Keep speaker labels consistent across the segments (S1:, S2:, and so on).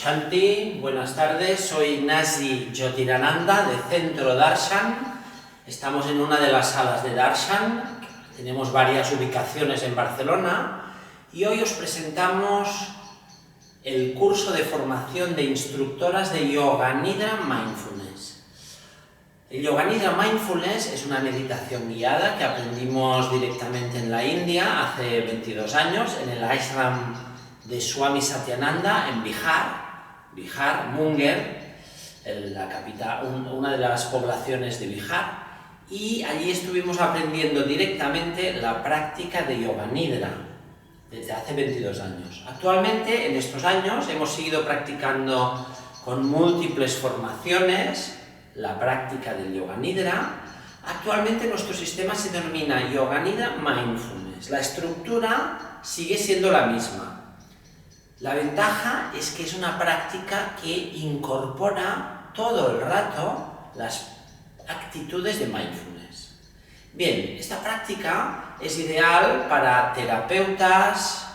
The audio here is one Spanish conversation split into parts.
S1: Shanti, buenas tardes, soy Ignasi Jyotirananda de Centro Darshan. Estamos en una de las salas de Darshan, tenemos varias ubicaciones en Barcelona y hoy os presentamos el curso de formación de instructoras de Yoga Nidra Mindfulness. El Yoga Nidra Mindfulness es una meditación guiada que aprendimos directamente en la India hace 22 años en el ashram de Swami Satyananda en Bihar, Munger, la capital, una de las poblaciones de Bihar, y allí estuvimos aprendiendo directamente la práctica de Yoga Nidra desde hace 22 años. Actualmente, en estos años, hemos seguido practicando con múltiples formaciones la práctica del Yoga Nidra. Actualmente nuestro sistema se denomina Yoga Nidra Mindfulness. La estructura sigue siendo la misma. La ventaja es que es una práctica que incorpora todo el rato las actitudes de mindfulness. Bien, esta práctica es ideal para terapeutas,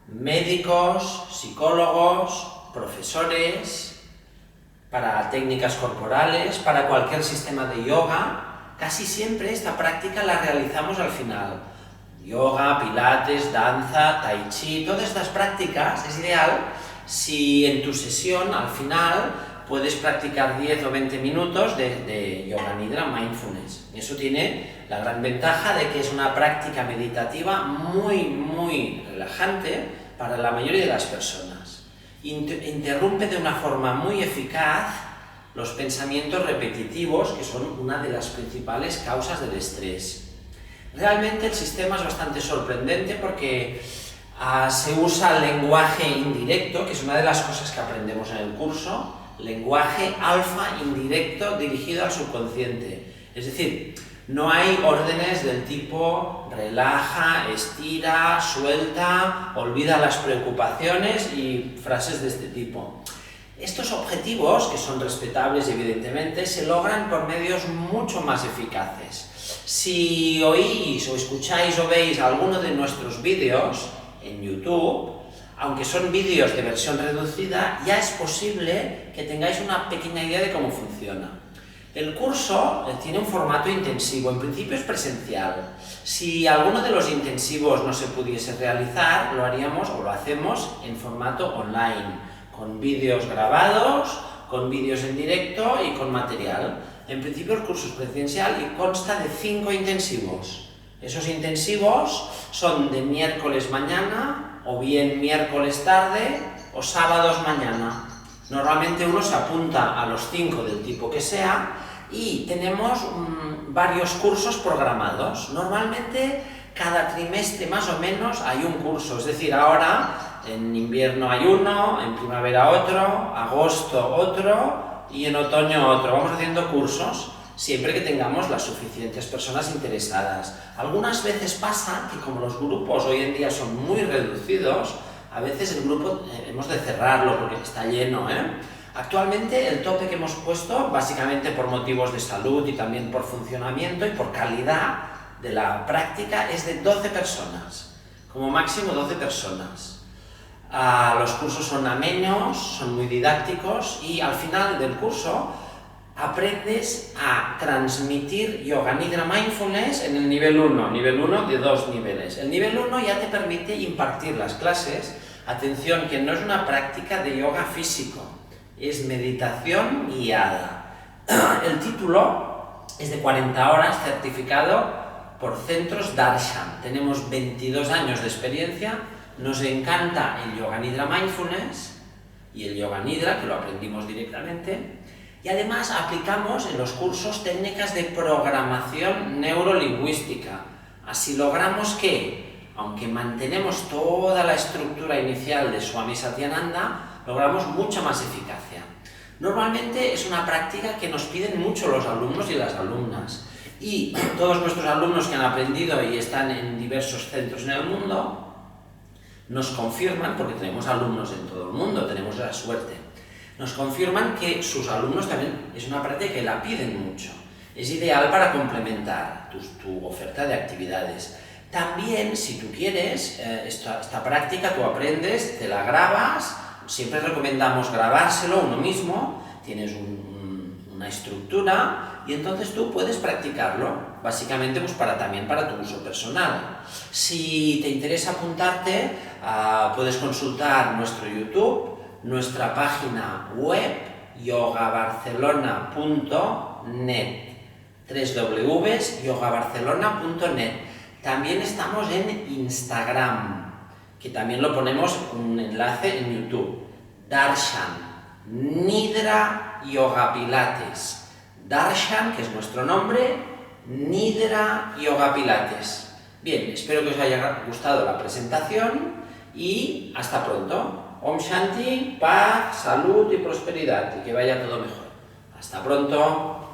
S1: médicos, psicólogos, profesores, para técnicas corporales, para cualquier sistema de yoga. Casi siempre esta práctica la realizamos al final. Yoga, pilates, danza, tai chi, todas estas prácticas es ideal si en tu sesión al final puedes practicar 10 o 20 minutos de Yoga Nidra Mindfulness. Y eso tiene la gran ventaja de que es una práctica meditativa muy relajante para la mayoría de las personas. Interrumpe de una forma muy eficaz los pensamientos repetitivos, que son una de las principales causas del estrés. Realmente el sistema es bastante sorprendente porque se usa el lenguaje indirecto, que es una de las cosas que aprendemos en el curso, lenguaje alfa indirecto dirigido al subconsciente. Es decir, no hay órdenes del tipo relaja, estira, suelta, olvida las preocupaciones y frases de este tipo. Estos objetivos, que son respetables evidentemente, se logran por medios mucho más eficaces. Si oís o escucháis o veis alguno de nuestros vídeos en YouTube, aunque son vídeos de versión reducida, ya es posible que tengáis una pequeña idea de cómo funciona. El curso tiene un formato intensivo, en principio es presencial. Si alguno de los intensivos no se pudiese realizar, lo haríamos o lo hacemos en formato online, con vídeos grabados, con vídeos en directo y con material. En principio el curso es presencial y consta de 5 intensivos. Esos intensivos son de miércoles mañana, o bien miércoles tarde, o sábados mañana. Normalmente uno se apunta a los 5 del tipo que sea y tenemos varios cursos programados. Normalmente cada trimestre más o menos hay un curso, es decir, ahora en invierno hay uno, en primavera otro, agosto otro y en otoño otro. Vamos haciendo cursos siempre que tengamos las suficientes personas interesadas. Algunas veces pasa que como los grupos hoy en día son muy reducidos, a veces el grupo hemos de cerrarlo porque está lleno, Actualmente el tope que hemos puesto, básicamente por motivos de salud y también por funcionamiento y por calidad de la práctica, es de 12 personas, como máximo 12 personas. Los cursos son amenos, son muy didácticos y al final del curso aprendes a transmitir Yoga Nidra Mindfulness en el nivel 1 de 2 niveles. El nivel 1 ya te permite impartir las clases. Atención, que no es una práctica de yoga físico, es meditación guiada. El título es de 40 horas, certificado por Centros Darshan. Tenemos 22 años de experiencia. Nos encanta el Yoga Nidra Mindfulness y el Yoga Nidra, que lo aprendimos directamente, y además aplicamos en los cursos técnicas de programación neurolingüística. Así logramos que, aunque mantenemos toda la estructura inicial de Swami Satyananda, logramos mucha más eficacia. Normalmente es una práctica que nos piden mucho los alumnos y las alumnas, y todos nuestros alumnos que han aprendido y están en diversos centros en el mundo, nos confirman, porque tenemos alumnos en todo el mundo, tenemos la suerte, nos confirman que sus alumnos también es una práctica que la piden mucho. Es ideal para complementar tu oferta de actividades. También, si tú quieres, esta práctica tú aprendes, te la grabas, siempre recomendamos grabárselo uno mismo, tienes una estructura y entonces tú puedes practicarlo, básicamente pues también para tu uso personal. Si te interesa apuntarte, puedes consultar nuestro YouTube, nuestra página web yogabarcelona.net, www.yogabarcelona.net. También estamos en Instagram, que también lo ponemos un enlace en YouTube. Darshan Nidra Yoga Pilates. Darshan, que es nuestro nombre, Nidra Yoga Pilates. Bien, espero que os haya gustado la presentación y hasta pronto. Om Shanti, paz, salud y prosperidad y que vaya todo mejor. Hasta pronto.